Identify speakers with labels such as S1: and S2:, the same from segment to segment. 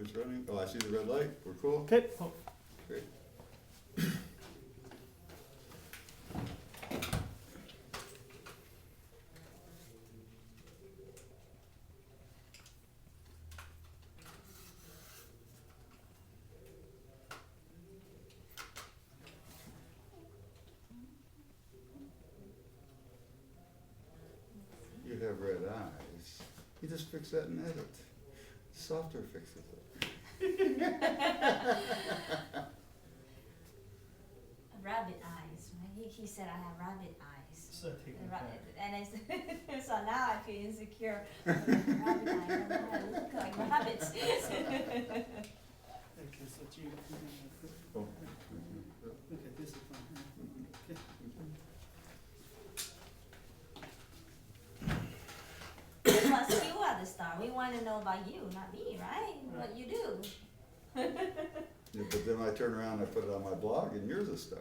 S1: Computer's running. Oh, I see the red light. We're cool.
S2: Okay. Oh,
S1: Great. You have red eyes. You just fix that in edit. Software fixes it.
S3: Rabbit eyes, right? He said I have rabbit eyes.
S2: so I take
S3: And
S2: it back.
S3: it's, so now I feel insecure. Rabbit eye, I don't know how to look like rabbits.
S2: Okay, so G.
S1: Oh.
S2: Okay, this is fine. Okay.
S3: Plus, you are the star. We want to know about you, not me, right? What you do.
S1: Yeah, but then I turn around and I put it on my blog and you're the star.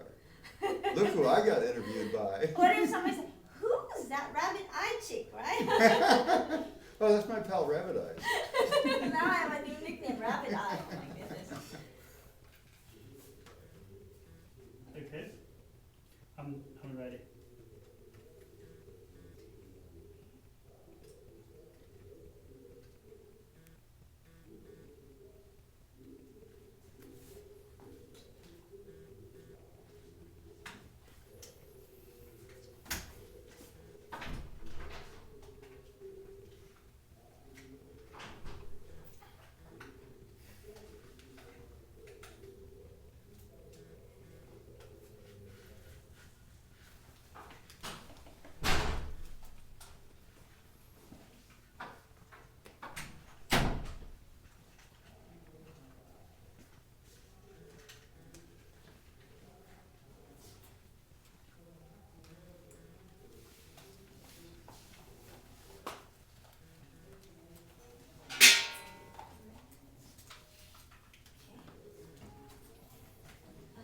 S1: Look who I got interviewed by.
S3: What if somebody said, who's that rabbit eye chick, right?
S1: Oh, that's my pal Rabbit Eyes.
S3: Now I have a new nickname, Rabbit Eye. Oh my goodness.
S2: Okay. I'm ready.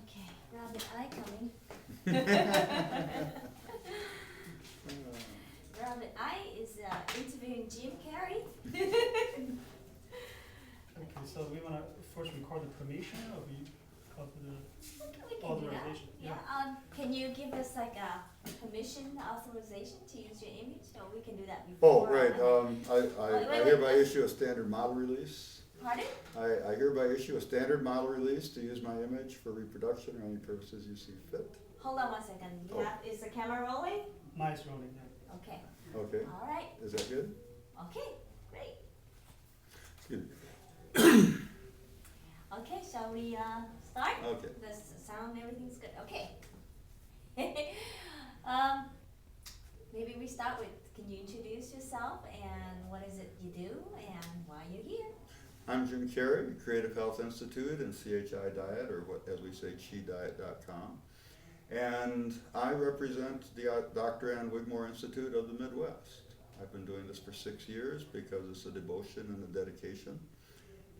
S3: Okay, rabbit eye coming. Rabbit eye is interviewing Jim Carey.
S2: Okay, so we wanna first record the permission of the
S3: We can do that.
S2: authorization.
S3: Yeah, can you give us like a permission authorization to use your image? Or we can do that
S1: Oh,
S3: before.
S1: right,
S3: Wait,
S1: I
S3: wait,
S1: hereby
S3: wait.
S1: issue a standard model release.
S3: Pardon?
S1: I hereby issue a standard model release to use my image for reproduction or any purposes you see fit.
S3: Hold on one second.
S1: Oh.
S3: Is the camera rolling?
S2: Mine's rolling now.
S3: Okay,
S1: Okay,
S3: all right,
S1: is that good?
S3: okay, great.
S1: Excuse me.
S3: Okay, shall we start?
S1: Okay.
S3: The sound, everything's good, okay. Maybe we start with, can you introduce yourself and what is it you do and why you're here?
S1: I'm Jim Carey, Creative Health Institute and CHIdiet, or what, as we say, CHIdiet.com. And I represent the Dr. Ann Wigmore Institute of the Midwest. I've been doing this for 6 years because it's a devotion and a dedication.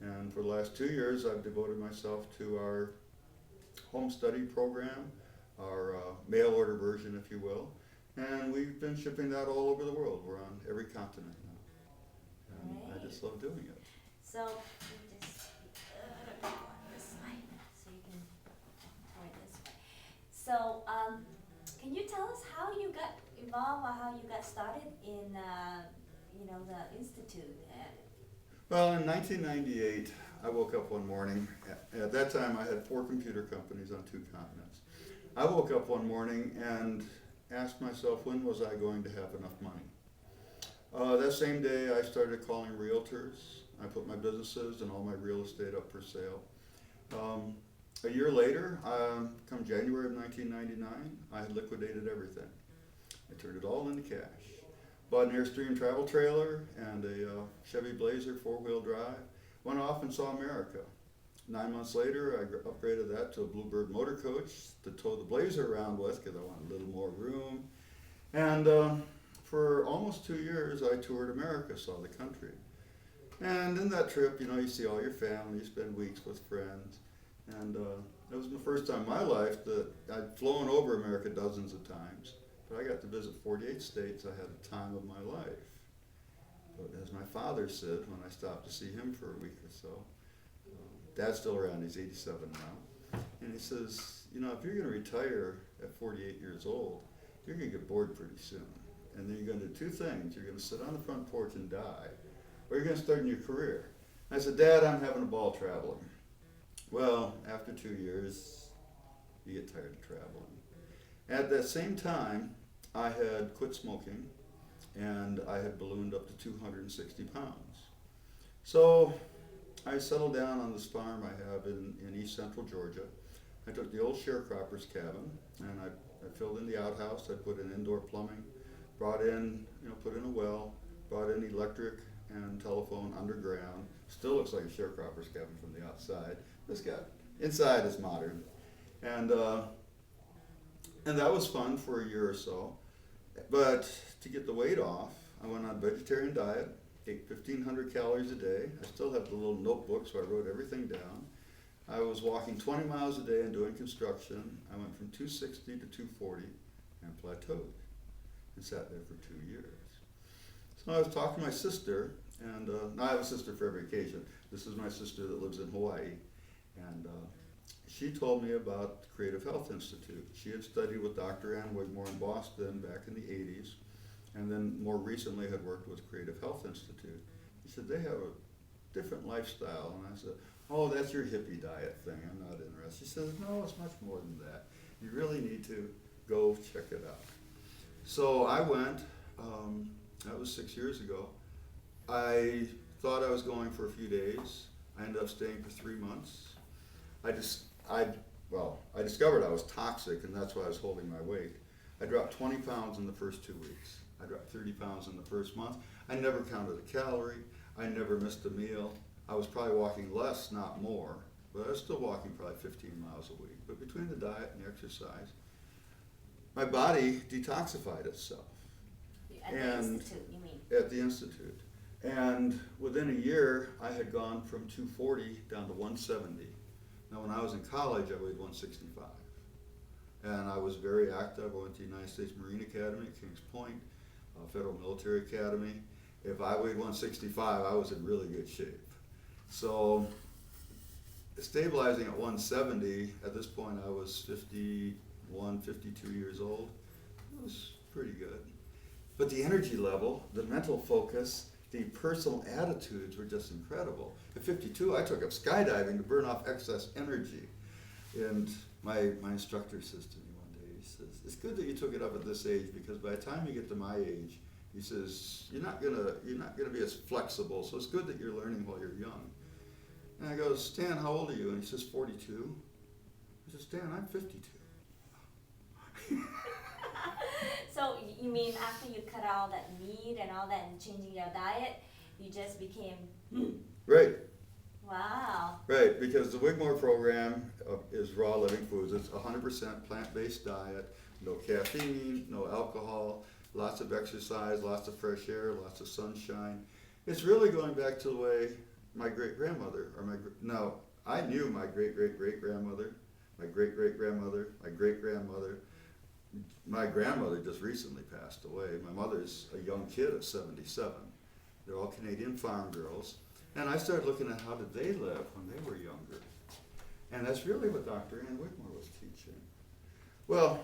S1: And for the last 2 years, I've devoted myself to our home study program, our mail order version, if you will. And we've been shipping that all over the world. We're on every continent now. And I just love doing it.
S3: So, we just, go on this side, so you can point this way. So, can you tell us how you got involved or how you got started in, the institute?
S1: Well, in 1998, I woke up one morning. At that time, I had 4 computer companies on 2 continents. I woke up one morning and asked myself, when was I going to have enough money? That same day, I started calling realtors. I put my businesses and all my real estate up for sale. A year later, come January of 1999, I had liquidated everything. I turned it all into cash. Bought an Airstream travel trailer and a Chevy Blazer 4-wheel drive. Went off and saw America. 9 months later, I upgraded that to a Bluebird motor coach to tow the Blazer around with because I wanted a little more room. And for almost 2 years, I toured America, saw the country. And in that trip, you see all your family, you spend weeks with friends. And it was the first time in my life that I'd flown over America dozens of times. But I got to visit 48 states. I had the time of my life. But as my father said when I stopped to see him for a week or so, Dad's still around, he's 87 now. And he says, you know, if you're gonna retire at 48 years old, you're gonna get bored pretty soon. And then you're gonna do two things. You're gonna sit on the front porch and die, or you're gonna start a new career. I said, Dad, I'm having a ball traveling. Well, after 2 years, you get tired of traveling. At that same time, I had quit smoking, and I had ballooned up to 260 pounds. So I settled down on this farm I have in east central Georgia. I took the old sharecropper's cabin, and I filled in the outhouse. I put in indoor plumbing, brought in, put in a well, brought in electric and telephone underground. Still looks like a sharecropper's cabin from the outside. This guy inside is modern, and that was fun for a year or so. But to get the weight off, I went on a vegetarian diet, ate 1,500 calories a day. I still have the little notebook, so I wrote everything down. I was walking 20 miles a day and doing construction. I went from 260 to 240 and plateaued and sat there for 2 years. So I was talking to my sister, and now I have a sister for every occasion. This is my sister that lives in Hawaii, and she told me about the Creative Health Institute. She had studied with Dr. Ann Wigmore in Boston back in the 80s, and then more recently had worked with Creative Health Institute. She said, they have a different lifestyle, and I said, oh, that's your hippie diet thing, I'm not interested. She says, no, it's much more than that. You really need to go check it out. So I went, that was 6 years ago. I thought I was going for a few days. I ended up staying for 3 months. I discovered I was toxic, and that's why I was holding my weight. I dropped 20 pounds in the first 2 weeks. I dropped 30 pounds in the first month. I never counted a calorie. I never missed a meal. I was probably walking less, not more, but I was still walking probably 15 miles a week. But between the diet and the exercise, my body detoxified itself.
S3: At the Institute, you mean?
S1: At the Institute. And within a year, I had gone from 240 down to 170. Now, when I was in college, I weighed 165. And I was very active. I went to the United States Marine Academy at Kings Point, Federal Military Academy. If I weighed 165, I was in really good shape. So, stabilizing at 170, at this point I was 51, 52 years old. It was pretty good. But the energy level, the mental focus, the personal attitudes were just incredible. At 52, I took up skydiving to burn off excess energy. And my instructor says to me one day, he says, it's good that you took it up at this age, because by the time you get to my age, he says, you're not gonna be as flexible, so it's good that you're learning while you're young. And I go, Stan, how old are you? And he says, 42. I said, Stan, I'm 52.
S3: So you mean after you cut all that meat and all that and changing your diet, you just became,
S1: Right.
S3: wow.
S1: Right, because the Wigmore program is raw living foods. It's 100% plant-based diet, no caffeine, no alcohol, lots of exercise, lots of fresh air, lots of sunshine. It's really going back to the way my great-grandmother, I knew my great-great-great-grandmother, my great-great-grandmother, my great-grandmother. My grandmother just recently passed away. My mother's a young kid at 77. They're all Canadian farm girls. And I started looking at how did they live when they were younger. And that's really what Dr. Ann Wigmore was teaching. Well,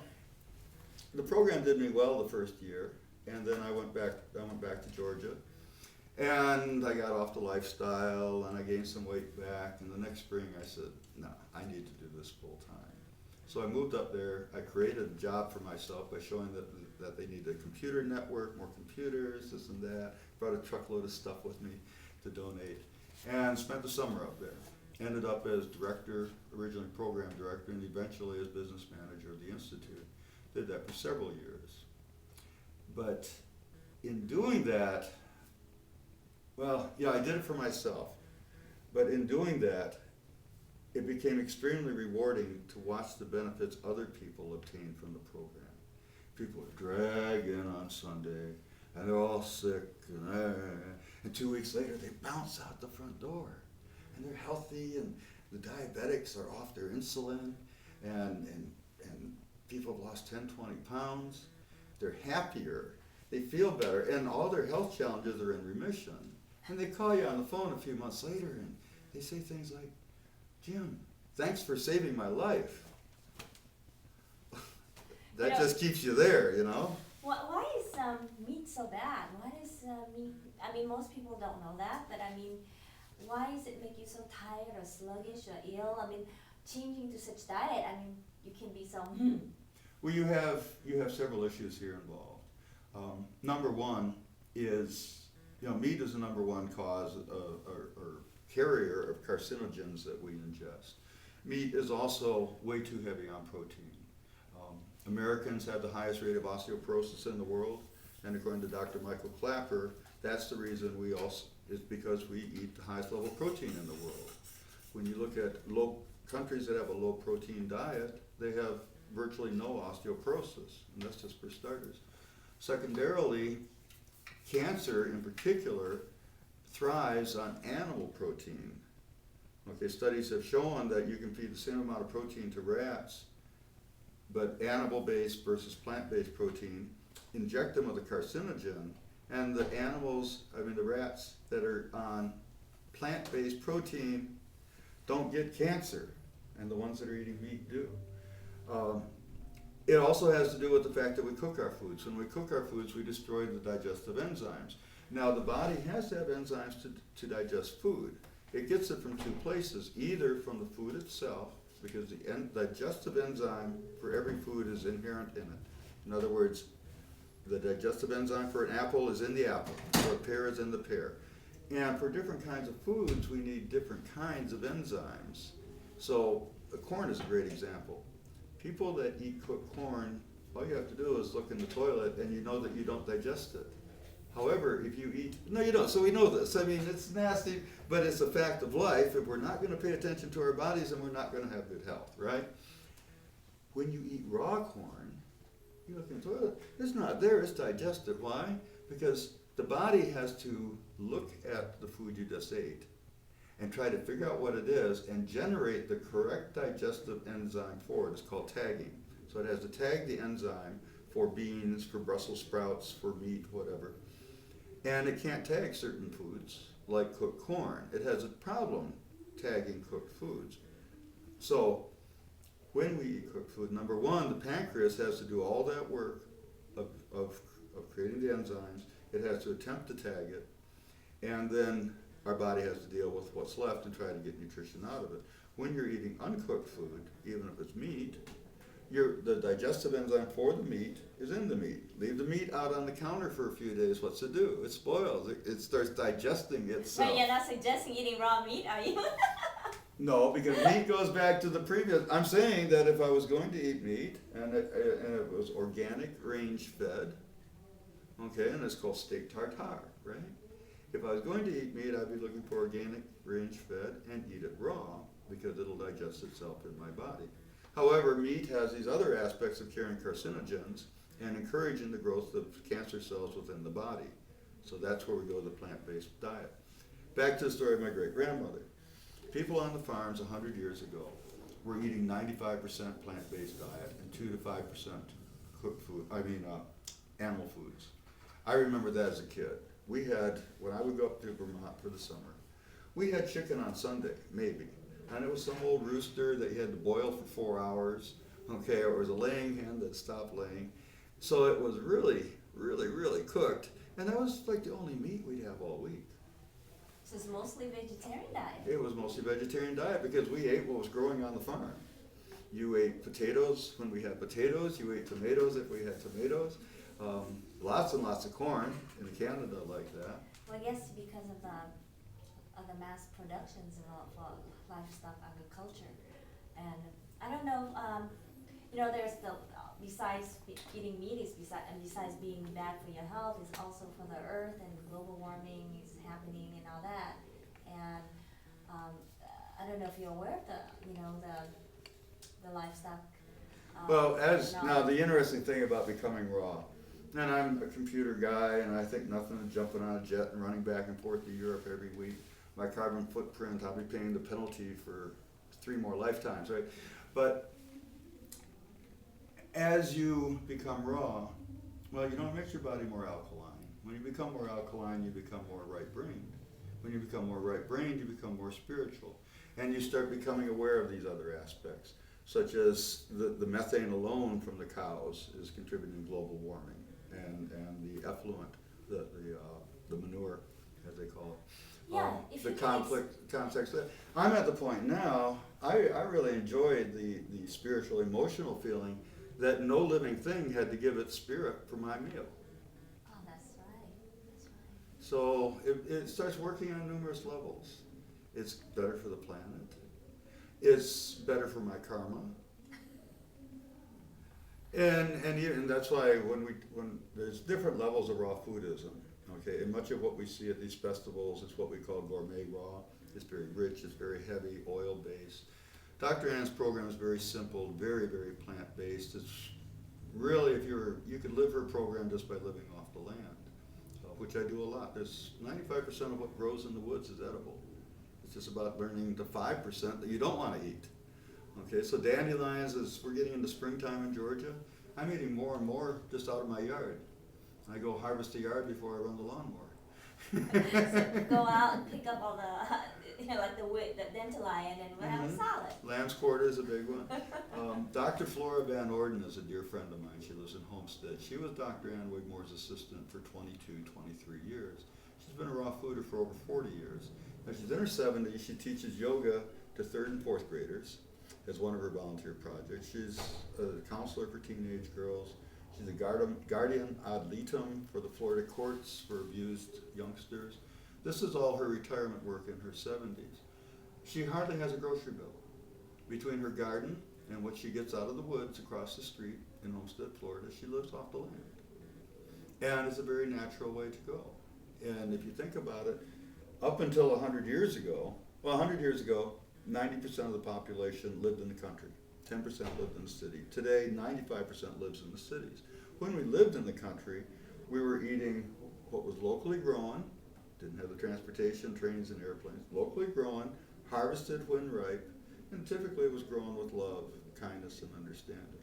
S1: the program did me well the first year, and then I went back to Georgia. And I got off the lifestyle, and I gained some weight back, and the next spring I said, no, I need to do this full time. So I moved up there. I created a job for myself by showing that they needed a computer network, more computers, this and that. Brought a truckload of stuff with me to donate, and spent the summer up there. Ended up as director, originally program director, and eventually as business manager of the Institute. Did that for several years. But in doing that, well, yeah, I did it for myself. But in doing that, it became extremely rewarding to watch the benefits other people obtain from the program. People would drag in on Sunday, and they're all sick, and 2 weeks later they bounce out the front door. And they're healthy, and the diabetics are off their insulin, and people have lost 10, 20 pounds. They're happier, they feel better, and all their health challenges are in remission. And they call you on the phone a few months later and they say things like, Jim, thanks for saving my life. That
S3: You know-
S1: just keeps you there, you know?
S3: Why is meat so bad? Why does meat? I mean, most people don't know that, but I mean, why does it make you so tired or sluggish or ill? I mean, changing to such diet, I mean, you can be so.
S1: Well, you have several issues here involved. Number one is, meat is the number one cause or carrier of carcinogens that we ingest. Meat is also way too heavy on protein. Americans have the highest rate of osteoporosis in the world, and according to Dr. Michael Clapper, that's the reason is because we eat the highest level of protein in the world. When you look at countries that have a low protein diet, they have virtually no osteoporosis, and that's just for starters. Secondarily, cancer in particular thrives on animal protein. Okay, studies have shown that you can feed the same amount of protein to rats, but animal-based versus plant-based protein, inject them with a carcinogen, and the rats that are on plant-based protein don't get cancer, and the ones that are eating meat do. It also has to do with the fact that we cook our foods. When we cook our foods, we destroy the digestive enzymes. Now, the body has to have enzymes to digest food. It gets it from two places, either from the food itself, because the digestive enzyme for every food is inherent in it. In other words, the digestive enzyme for an apple is in the apple, for a pear is in the pear. And for different kinds of foods, we need different kinds of enzymes. So, corn is a great example. People that eat cooked corn, all you have to do is look in the toilet and you know that you don't digest it. However, if you eat, no you don't, so we know this. I mean, it's nasty, but it's a fact of life. If we're not gonna pay attention to our bodies, then we're not gonna have good health, right? When you eat raw corn, you look in the toilet, it's not there, it's digested. Why? Because the body has to look at the food you just ate and try to figure out what it is and generate the correct digestive enzyme for it. It's called tagging. So it has to tag the enzyme for beans, for Brussels sprouts, for meat, whatever. And it can't tag certain foods, like cooked corn. It has a problem tagging cooked foods. So when we eat cooked food, number one, the pancreas has to do all that work of creating the enzymes. It has to attempt to tag it. And then our body has to deal with what's left and try to get nutrition out of it. When you're eating uncooked food, even if it's meat, the digestive enzyme for the meat is in the meat. Leave the meat out on the counter for a few days, what's it do? It spoils. It starts digesting itself.
S3: So you're not suggesting eating raw meat, are you?
S1: No, because meat goes back to the previous. I'm saying that if I was going to eat meat and it was organic range fed, okay, and it's called steak tartare, right? If I was going to eat meat, I'd be looking for organic range fed and eat it raw because it'll digest itself in my body. However, meat has these other aspects of carrying carcinogens and encouraging the growth of cancer cells within the body. So that's where we go to the plant-based diet. Back to the story of my great-grandmother. People on the farms 100 years ago were eating 95% plant-based diet and 2 to 5% cooked food, animal foods. I remember that as a kid. We had, when I would go up to Vermont for the summer, we had chicken on Sunday, maybe. And it was some old rooster that you had to boil for 4 hours, okay, or it was a laying hen that stopped laying. So it was really, really, really cooked. And that was like the only meat we'd have all week.
S3: So it's mostly vegetarian diet.
S1: It was mostly vegetarian diet because we ate what was growing on the farm. You ate potatoes when we had potatoes, you ate tomatoes if we had tomatoes. Lots and lots of corn in Canada like that.
S3: Well, I guess because of the mass productions of livestock agriculture, and I don't know. There's the besides eating meat besides being bad for your health, is also for the earth, and global warming is happening and all that. And I don't know if you're aware of the livestock.
S1: Well, now the interesting thing about becoming raw, and I'm a computer guy, and I think nothing of jumping on a jet and running back and forth to Europe every week. My carbon footprint, I'll be paying the penalty for 3 more lifetimes, right? But as you become raw, well, it makes your body more alkaline. When you become more alkaline, you become more right-brained. When you become more right-brained, you become more spiritual. And you start becoming aware of these other aspects, such as the methane alone from the cows is contributing to global warming, and the effluent, the manure, as they call it.
S3: Yeah, if
S1: The
S3: you
S1: context. I'm at the point now, I really enjoyed the spiritual, emotional feeling that no living thing had to give its spirit for my meal.
S3: Oh, that's right.
S1: So it starts working on numerous levels. It's better for the planet. It's better for my karma. And that's why when there's different levels of raw foodism, okay, and much of what we see at these festivals is what we call gourmet raw. It's very rich, it's very heavy, oil-based. Dr. Ann's program is very simple, very, very plant-based. It's really, you could live her program just by living off the land, which I do a lot. There's 95% of what grows in the woods is edible. It's just about learning the 5% that you don't want to eat. Okay, so dandelions, as we're getting into springtime in Georgia, I'm eating more and more just out of my yard. I go harvest the yard before I run the lawnmower.
S3: So go out and pick up all the, like the wood, the dandelion, and we'll have a salad.
S1: Lamb's quarter is a big one. Dr. Flora Van Orden is a dear friend of mine. She lives in Homestead. She was Dr. Ann Wigmore's assistant for 22, 23 years. She's been a raw fooder for over 40 years. Now she's in her 70s. She teaches yoga to 3rd and 4th graders as one of her volunteer projects. She's a counselor for teenage girls. She's a guardian ad litem for the Florida courts for abused youngsters. This is all her retirement work in her 70s. She hardly has a grocery bill. Between her garden and what she gets out of the woods across the street in Homestead, Florida, she lives off the land. And it's a very natural way to go. And if you think about it, up until 100 years ago, 90% of the population lived in the country. 10% lived in the city. Today, 95% lives in the cities. When we lived in the country, we were eating what was locally grown, didn't have the transportation, trains, and airplanes, locally grown, harvested when ripe, and typically it was grown with love, kindness, and understanding.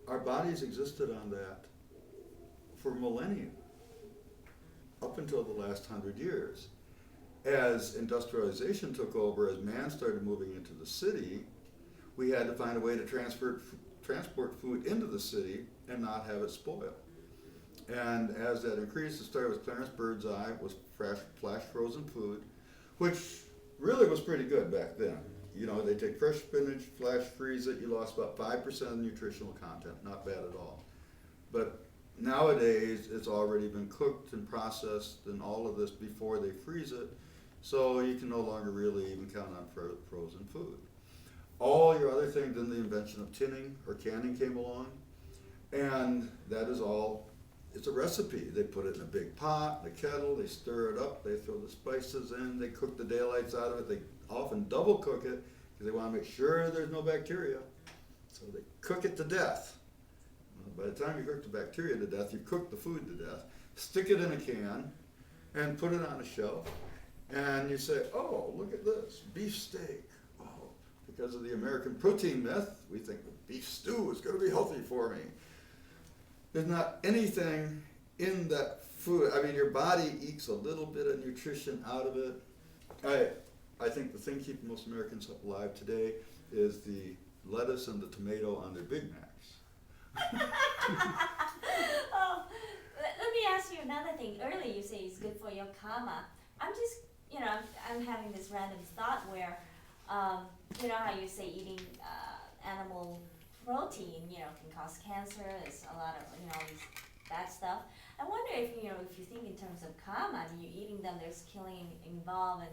S1: Our bodies existed on that for millennia, up until the last 100 years. As industrialization took over, as man started moving into the city, we had to find a way to transport food into the city and not have it spoil. And as that increased, it started with Clarence Birdseye, was flash frozen food, which really was pretty good back then. You know, they take fresh spinach, flash freeze it, you lost about 5% of the nutritional content, not bad at all. But nowadays, it's already been cooked and processed and all of this before they freeze it, so you can no longer really even count on frozen food. All your other things, then the invention of tinning or canning came along, and that is all, it's a recipe. They put it in a big pot, in a kettle, they stir it up, they throw the spices in, they cook the daylights out of it, they often double cook it because they want to make sure there's no bacteria. So they cook it to death. By the time you cook the bacteria to death, you cook the food to death, stick it in a can, and put it on a shelf, and you say, oh, look at this, beef steak. Because of the American protein myth, we think beef stew is going to be healthy for me. There's not anything in that food. I mean, your body ekes a little bit of nutrition out of it. I think the thing keeping most Americans alive today is the lettuce and the tomato on their Big Macs.
S3: Oh, let me ask you another thing. Earlier you say it's good for your karma. I'm just, I'm having this random thought where, you know how you say eating animal protein, can cause cancer. There's a lot of, all these bad stuff. I wonder if, if you think in terms of karma, you're eating them, there's killing involved,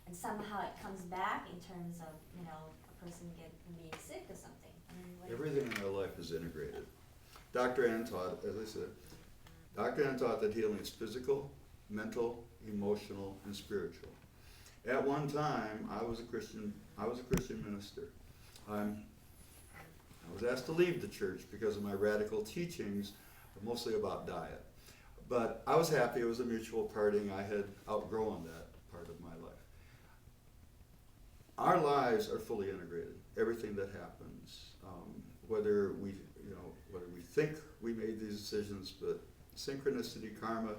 S3: and somehow it comes back in terms of, a person being sick or something.
S1: Everything in our life is integrated. Dr. Ann taught, as I said, Dr. Ann taught that healing is physical, mental, emotional, and spiritual. At one time, I was a Christian minister. I was asked to leave the church because of my radical teachings, mostly about diet. But I was happy. It was a mutual parting. I had outgrown that part of my life. Our lives are fully integrated. Everything that happens, whether we think we made these decisions, but synchronicity, karma,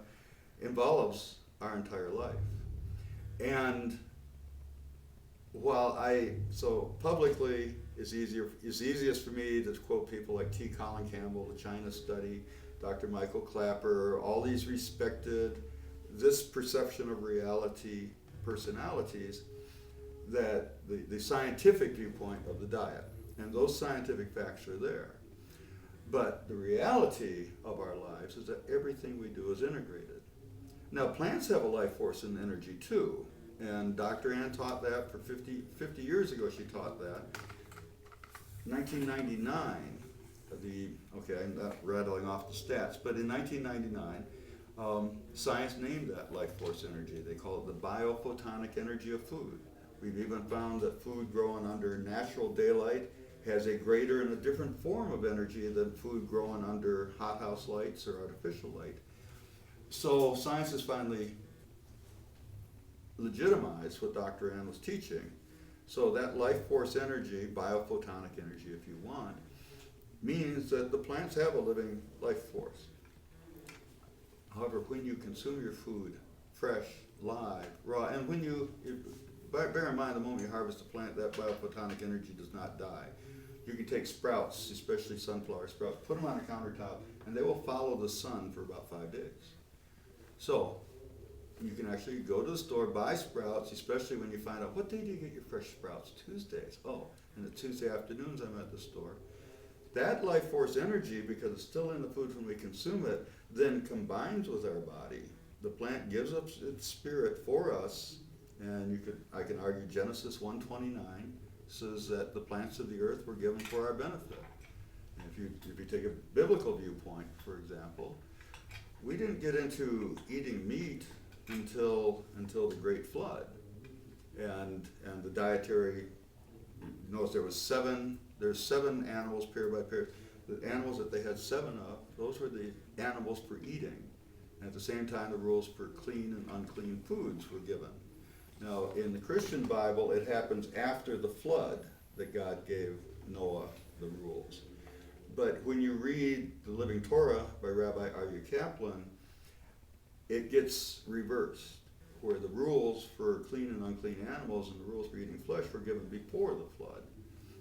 S1: involves our entire life. And so publicly, it's easiest for me to quote people like T. Colin Campbell, the China Study, Dr. Michael Clapper, all these respected, this perception of reality personalities, that the scientific viewpoint of the diet, and those scientific facts are there. But the reality of our lives is that everything we do is integrated. Now, plants have a life force and energy too, and Dr. Ann taught that for 50 years ago. She taught that. 1999, I'm not rattling off the stats, but in 1999, science named that life force energy. They call it the biophotonic energy of food. We've even found that food growing under natural daylight has a greater and a different form of energy than food growing under hothouse lights or artificial light. So science has finally legitimized what Dr. Ann was teaching. So that life force energy, biophotonic energy if you want, means that the plants have a living life force. However, when you consume your food fresh, live, raw, and bear in mind the moment you harvest a plant, that biophotonic energy does not die. You can take sprouts, especially sunflower sprouts, put them on a countertop, and they will follow the sun for about 5 days. So you can actually go to the store, buy sprouts, especially when you find out, what day do you get your fresh sprouts? Tuesdays. Oh, and the Tuesday afternoons I'm at the store. That life force energy, because it's still in the food when we consume it, then combines with our body. The plant gives up its spirit for us, and I can argue Genesis 1:29 says that the plants of the earth were given for our benefit. And if you take a biblical viewpoint, for example, we didn't get into eating meat until the Great Flood, and the dietary. Notice there's 7 animals pair by pair. The animals that they had 7 of, those were the animals for eating. And at the same time, the rules for clean and unclean foods were given. Now, in the Christian Bible, it happens after the flood that God gave Noah the rules. But when you read the Living Torah by Rabbi R.U. Kaplan, it gets reversed, where the rules for clean and unclean animals and the rules for eating flesh were given before the flood.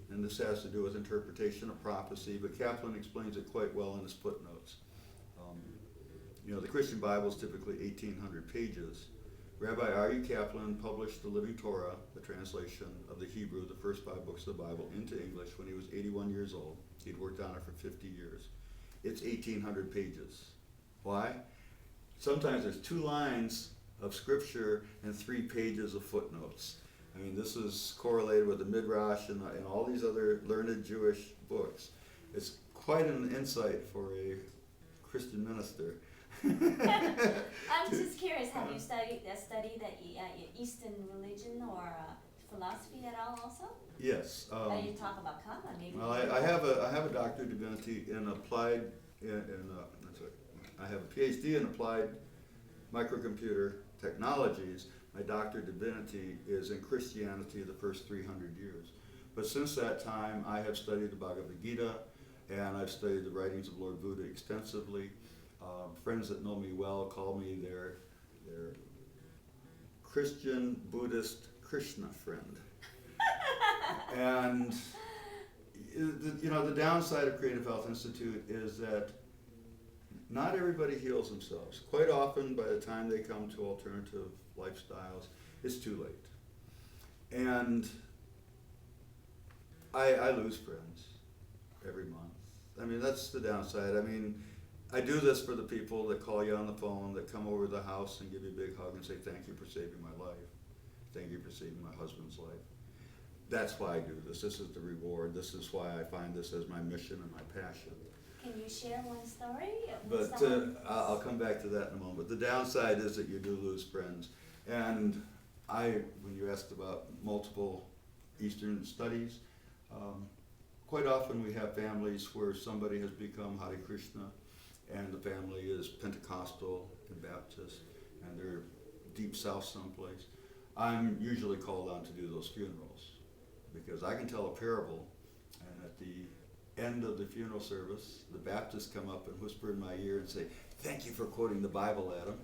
S1: And this has to do with interpretation of prophecy, but Kaplan explains it quite well in his footnotes. The Christian Bible is typically 1,800 pages. Rabbi R.U. Kaplan published the Living Torah, the translation of the Hebrew, the first 5 books of the Bible, into English when he was 81 years old. He'd worked on it for 50 years. It's 1,800 pages. Why? Sometimes there's 2 lines of scripture and 3 pages of footnotes. I mean, this is correlated with the Midrash and all these other learned Jewish books. It's quite an insight for a Christian minister.
S3: I'm just curious, have you studied the Eastern religion or philosophy at all also?
S1: Yes.
S3: You talk about Kabbalah, maybe.
S1: Well, I have a doctorate of divinity in applied, I have a PhD in applied microcomputer technologies. My doctorate of divinity is in Christianity the first 300 years. But since that time, I have studied the Bhagavad Gita, and I've studied the writings of Lord Buddha extensively. Friends that know me well call me their Christian Buddhist Krishna friend. And the downside of Creative Health Institute is that not everybody heals themselves. Quite often, by the time they come to alternative lifestyles, it's too late. And I lose friends every month. I mean, that's the downside. I mean, I do this for the people that call you on the phone, that come over to the house and give you a big hug and say, thank you for saving my life. Thank you for saving my husband's life. That's why I do this. This is the reward. This is why I find this as my mission and my passion.
S3: Can you share one story?
S1: But I'll come back to that in a moment. The downside is that you do lose friends. And when you asked about multiple Eastern studies, quite often we have families where somebody has become Hare Krishna, and the family is Pentecostal and Baptist, and they're deep south someplace. I'm usually called on to do those funerals because I can tell a parable, and at the end of the funeral service, the Baptists come up and whisper in my ear and say, thank you for quoting the Bible, Adam.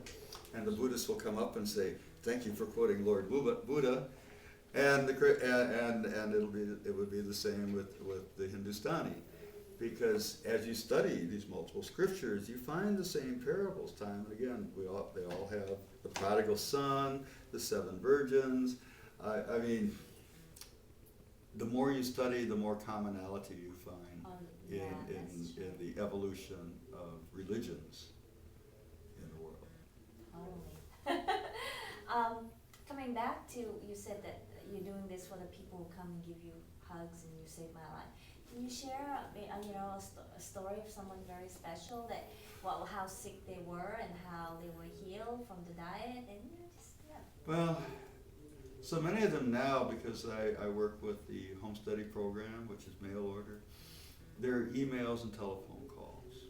S1: And the Buddhists will come up and say, thank you for quoting Lord Buddha, and it would be the same with the Hindustani, because as you study these multiple scriptures, you find the same parables time and again. They all have the prodigal son, the 7 virgins. I mean, the more you study, the more commonality you find
S3: Yeah, that's
S1: in
S3: true.
S1: the evolution of religions in the world.
S3: Totally. Coming back to, you said that you're doing this for the people who come and give you hugs and you saved my life. Can you share, a story of someone very special that, well, how sick they were and how they were healed from the diet and just, yeah.
S1: Well, so many of them now, because I work with the home study program, which is mail order, they're emails and telephone calls.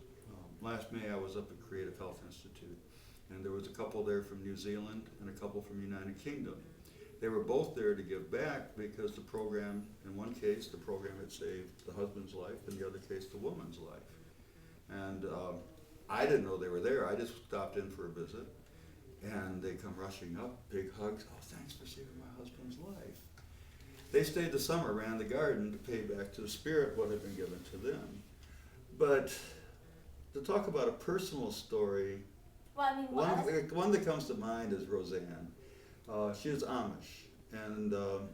S1: Last May I was up at Creative Health Institute, and there was a couple there from New Zealand and a couple from United Kingdom. They were both there to give back because the program, in one case, the program had saved the husband's life, in the other case, the woman's life. And I didn't know they were there. I just stopped in for a visit, and they come rushing up, big hugs. Oh, thanks for saving my husband's life. They stayed the summer, ran the garden to pay back to the Spirit what had been given to them. But to talk about a personal story,
S3: Well, I mean,
S1: one that comes to mind is Roseanne. She is Amish, and the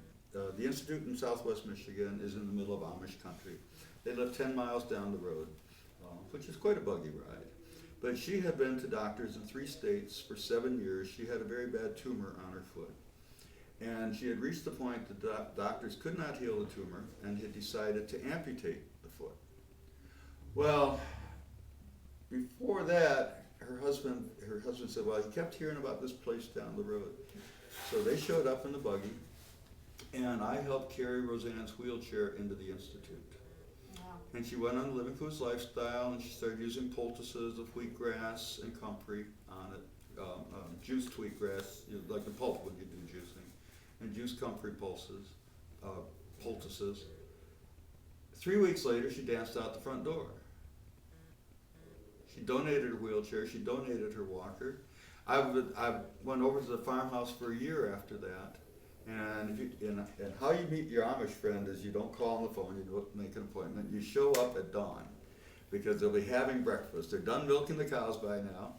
S1: Institute in Southwest Michigan is in the middle of Amish country. They live 10 miles down the road, which is quite a buggy ride. But she had been to doctors in 3 states for 7 years. She had a very bad tumor on her foot. And she had reached the point that doctors could not heal the tumor and had decided to amputate the foot. Well, before that, her husband said, well, he kept hearing about this place down the road. So they showed up in the buggy, and I helped carry Roseanne's wheelchair into the Institute.
S3: wow.
S1: And she went on the Living Foods lifestyle, and she started using poultices of wheatgrass and comfrey on it, juiced wheatgrass, like the pulp when you do juicing, and juiced comfrey poultices. 3 weeks later, she danced out the front door. She donated her wheelchair, she donated her walker. I went over to the farmhouse for a year after that. And how you meet your Amish friend is you don't call on the phone, you don't make an appointment, you show up at dawn, because they'll be having breakfast. They're done milking the cows by now,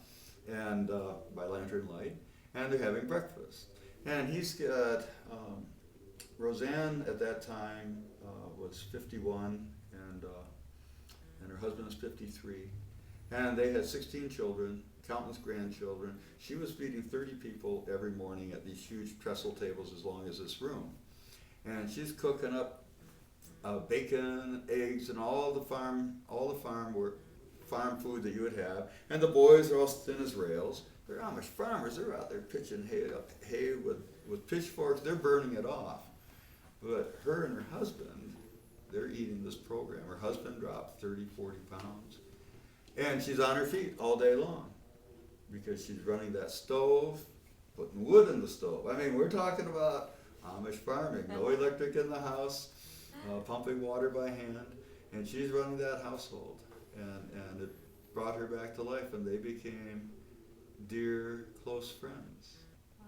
S1: and by lantern light, and they're having breakfast. And he's got, Roseanne at that time was 51, and her husband is 53. And they had 16 children, countless grandchildren. She was feeding 30 people every morning at these huge trestle tables as long as this room. And she's cooking up bacon, eggs, and all the farm food that you would have. And the boys are all thin as rails. They're Amish farmers. They're out there pitching hay with pitchforks. They're burning it off. But her and her husband, they're eating this program. Her husband dropped 30, 40 pounds. And she's on her feet all day long because she's running that stove, putting wood in the stove. I mean, we're talking about Amish farming, no electric in the house, pumping water by hand, and she's running that household. And it brought her back to life, and they became dear, close friends.
S3: Wow.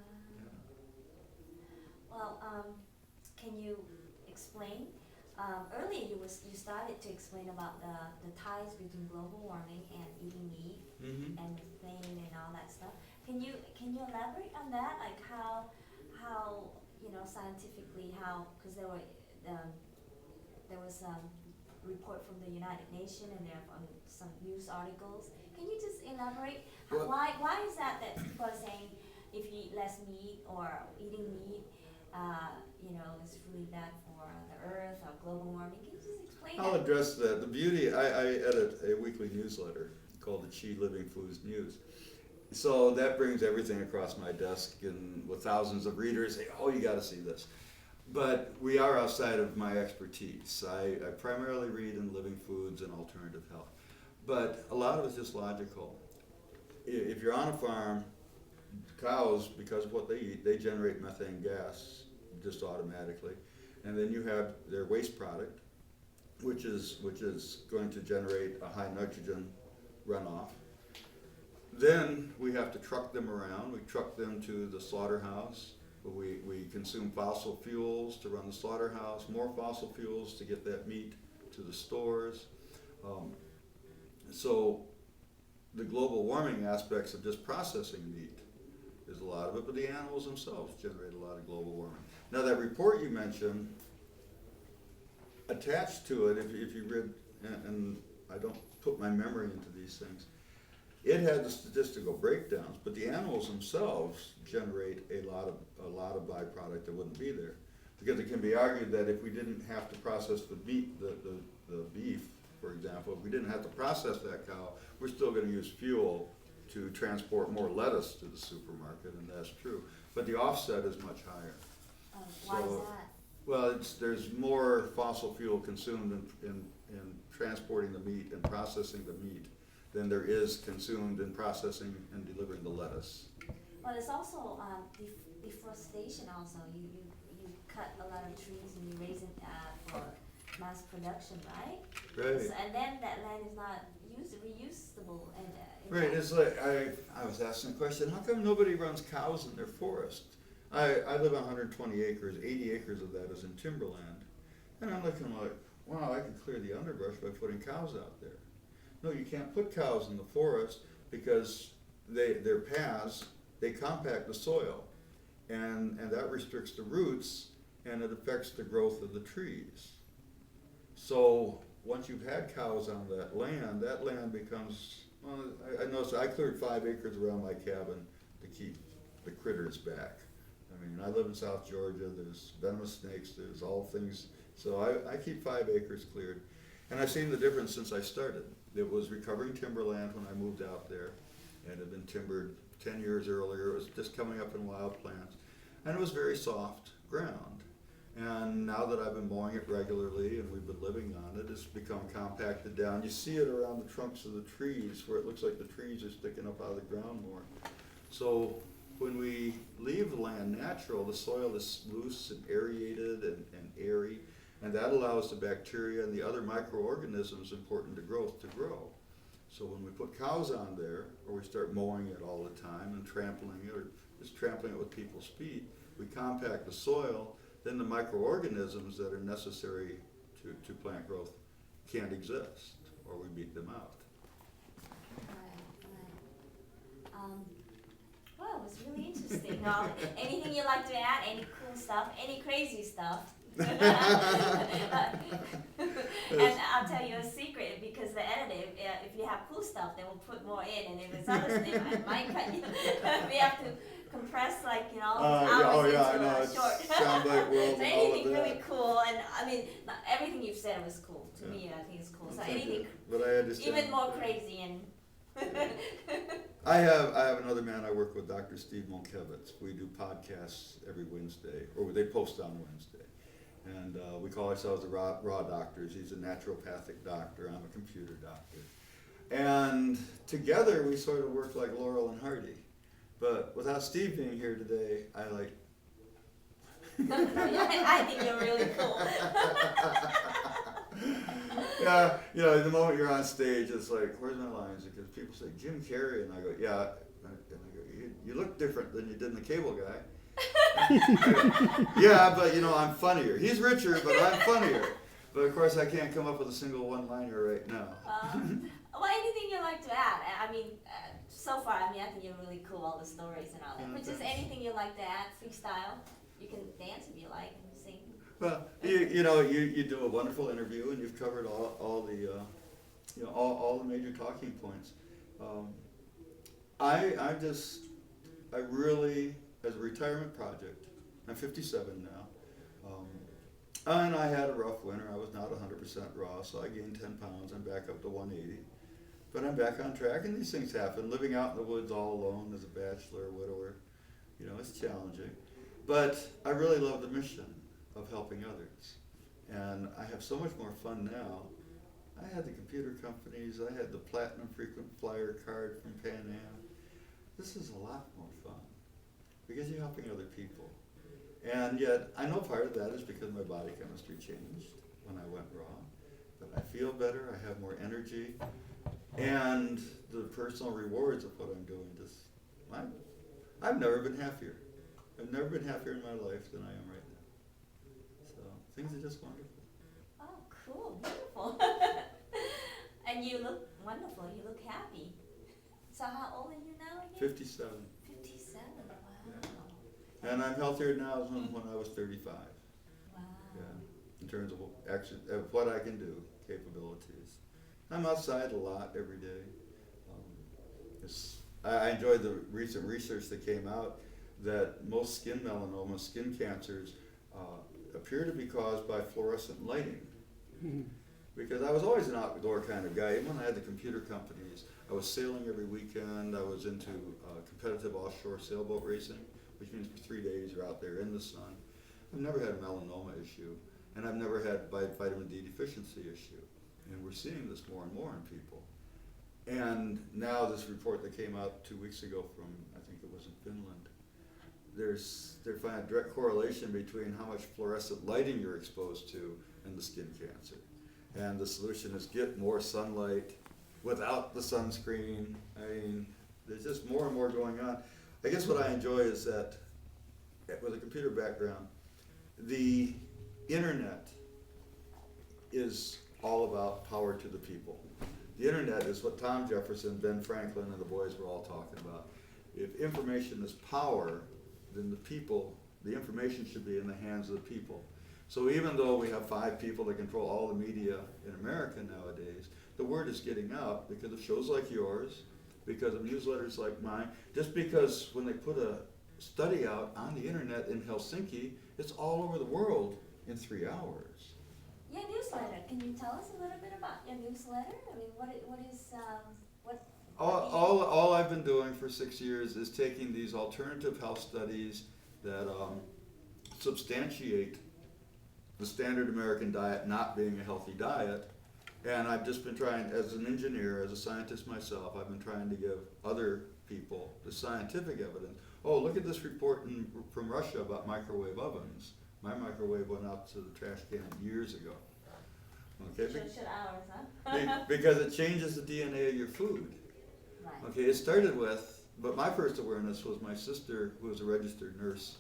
S1: Yeah.
S3: Well, can you explain? Earlier you started to explain about the ties between global warming and eating meat
S1: Mm-hmm.
S3: and methane and all that stuff. Can you elaborate on that? Like how scientifically because there was report from the United Nations and there are some news articles. Can you just elaborate?
S1: Well,
S3: Why is that people are saying if you eat less meat or eating meat, is really bad for the earth or global warming? Can you just explain
S1: I'll
S3: that?
S1: address that. The beauty, I edit a weekly newsletter called the CHIdiet Foods News. So that brings everything across my desk, and with thousands of readers say, oh, you got to see this. But we are outside of my expertise. I primarily read in living foods and alternative health. But a lot of it's just logical. If you're on a farm, cows, because of what they eat, they generate methane gas just automatically. And then you have their waste product, which is going to generate a high nitrogen runoff. then we have to truck them around. We truck them to the slaughterhouse. We consume fossil fuels to run the slaughterhouse, more fossil fuels to get that meat to the stores. So the global warming aspects of just processing meat is a lot of it, but the animals themselves generate a lot of global warming. Now that report you mentioned, attached to it, if you read, and I don't put my memory into these things, it had the statistical breakdowns, but the animals themselves generate a lot of byproduct that wouldn't be there. Because it can be argued that if we didn't have to process the meat, the beef, for example, if we didn't have to process that cow, we're still going to use fuel to transport more lettuce to the supermarket, and that's true. But the offset is much higher.
S3: Why is
S1: So,
S3: that?
S1: Well, there's more fossil fuel consumed in transporting the meat and processing the meat than there is consumed in processing and delivering the lettuce.
S3: Well, there's also deforestation also. You cut a lot of trees and you raise it for mass production, right?
S1: Right.
S3: So, and then that land is not reusable. And
S1: Right, it's like, I was asking the question, how come nobody runs cows in their forest? I live on 120 acres, 80 acres of that is in timberland. And I'm looking like, wow, I could clear the underbrush by putting cows out there. No, you can't put cows in the forest because their paths, they compact the soil. And that restricts the roots and it affects the growth of the trees. So once you've had cows on that land becomes, well, I noticed I cleared 5 acres around my cabin to keep the critters back. I mean, I live in South Georgia, there's venomous snakes, there's all things, so I keep 5 acres cleared. And I've seen the difference since I started. It was recovering timberland when I moved out there, and it had been timbered 10 years earlier. It was just coming up in wild plants, and it was very soft ground. And now that I've been mowing it regularly and we've been living on it, it's become compacted down. You see it around the trunks of the trees where it looks like the trees are sticking up out of the ground more. So when we leave the land natural, the soil is loose and aerated and airy, and that allows the bacteria and the other microorganisms important to growth to grow. So when we put cows on there, or we start mowing it all the time and trampling it, or just trampling it with people's feet, we compact the soil, then the microorganisms that are necessary to plant growth can't exist, or we beat them out.
S3: Right. Well, it was really interesting. Anything you'd like to add? Any cool stuff? Any crazy stuff? And I'll tell you a secret, because the editor, if you have cool stuff, they will put more in, and if it's other stuff, I might cut you. We have to compress hours into a short.
S1: Soundbite world.
S3: So anything really cool, and I mean, everything you've said was cool to me. I think it's cool. So
S1: Thank
S3: anything
S1: you. But I understand.
S3: even more crazy and.
S1: I have another man I work with, Dr. Steve Monkevitz. We do podcasts every Wednesday, or they post on Wednesday. And we call ourselves the raw doctors. He's a naturopathic doctor. I'm a computer doctor. And together we sort of work like Laurel and Hardy. But without Steve being here today,
S3: I think you're really cool.
S1: Yeah, the moment you're on stage, it's like, where's my lines? Because people say, Jim Carey, and I go, yeah. And I go, you look different than you did in the cable guy. Yeah, but I'm funnier. He's richer, but I'm funnier. But of course, I can't come up with a single one-liner right now.
S3: Well, anything you'd like to add? I mean, so far, I think you're really cool, all the stories and all that. But just anything you'd like to add, freestyle. You can dance if you like and sing.
S1: Well, you do a wonderful interview, and you've covered all the major talking points. I really, as a retirement project, I'm 57 now, and I had a rough winter. I was not 100% raw, so I gained 10 pounds. I'm back up to 180. But I'm back on track, and these things happen. Living out in the woods all alone as a bachelor, widower, it's challenging. But I really love the mission of helping others. And I have so much more fun now. I had the computer companies, I had the platinum frequent flyer card from Pan Am. This is a lot more fun because you're helping other people. And yet, I know part of that is because my body chemistry changed when I went raw. But I feel better, I have more energy. and the personal rewards of what I'm doing. I've never been happier. I've never been happier in my life than I am right now. So things are just wonderful.
S3: Oh, cool, beautiful. And you look wonderful, you look happy. So how old are you now again?
S1: 57.
S3: 57, wow.
S1: Yeah. And I'm healthier now than when I was 35.
S3: Wow.
S1: Yeah, in terms of what I can do, capabilities. I'm outside a lot every day. I enjoyed the recent research that came out that most skin melanoma, skin cancers, appear to be caused by fluorescent lighting. Because I was always an outdoor kind of guy. Even when I had the computer companies, I was sailing every weekend. I was into competitive offshore sailboat racing, which means for 3 days you're out there in the sun. I've never had a melanoma issue, and I've never had vitamin D deficiency issue. And we're seeing this more and more in people. And now this report that came out 2 weeks ago from, I think it was in Finland, they're finding a direct correlation between how much fluorescent lighting you're exposed to and the skin cancer. And the solution is get more sunlight without the sunscreen. I mean, there's just more and more going on. I guess what I enjoy is that with a computer background, the internet is all about power to the people. The internet is what Tom Jefferson, Ben Franklin, and the boys were all talking about. If information is power, then the information should be in the hands of the people. So even though we have 5 people that control all the media in America nowadays, the word is getting out because of shows like yours, because of newsletters like mine, just because when they put a study out on the internet in Helsinki, it's all over the world in 3 hours.
S3: Your newsletter, can you tell us a little bit about your newsletter? I mean, what is, what?
S1: All I've been doing for 6 years is taking these alternative health studies that substantiate the standard American diet not being a healthy diet, and I've just been trying, as an engineer, as a scientist myself, I've been trying to give other people the scientific evidence. Oh, look at this report from Russia about microwave ovens. My microwave went out to the trash can years ago. Okay,
S3: Should ours, huh?
S1: because it changes the DNA of your food.
S3: Right.
S1: Okay, it started with, but my first awareness was my sister, who was a registered nurse.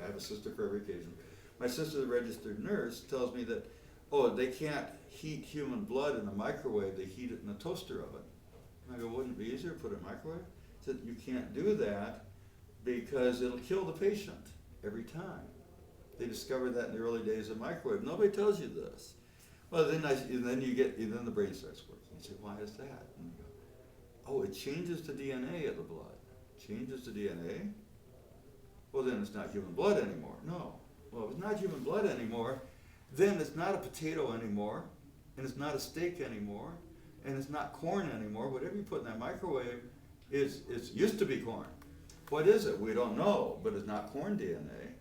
S1: I have a sister for every occasion. My sister, the registered nurse, tells me that, oh, they can't heat human blood in a microwave, they heat it in a toaster oven. And I go, wouldn't it be easier to put it in a microwave? She said, you can't do that because it'll kill the patient every time. They discovered that in the early days of microwave. Nobody tells you this. Well, then then the brain starts working. You say, why is that? And you go, oh, it changes the DNA of the blood. Changes the DNA? Well, then it's not human blood anymore. No. Well, if it's not human blood anymore, then it's not a potato anymore, and it's not a steak anymore, and it's not corn anymore. Whatever you put in that microwave is used to be corn. What is it? We don't know, but it's not corn DNA.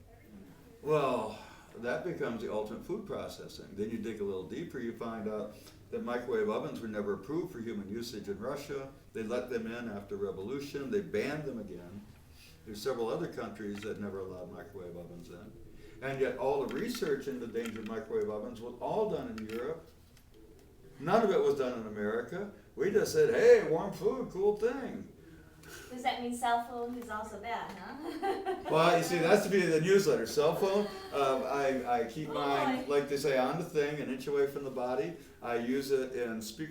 S1: Well, that becomes the ultimate food processing. Then you dig a little deeper, you find out that microwave ovens were never approved for human usage in Russia. They let them in after revolution. They banned them again. There's several other countries that never allowed microwave ovens in. And yet all the research into the danger of microwave ovens was all done in Europe. None of it was done in America. We just said, hey, warm food, cool thing.
S3: Does that mean cell phone is also bad, huh?
S1: Well, you see, that's to be the newsletter. Cell phone, I keep mine, like they say, on the thing, an inch away from the body. I use it in speaker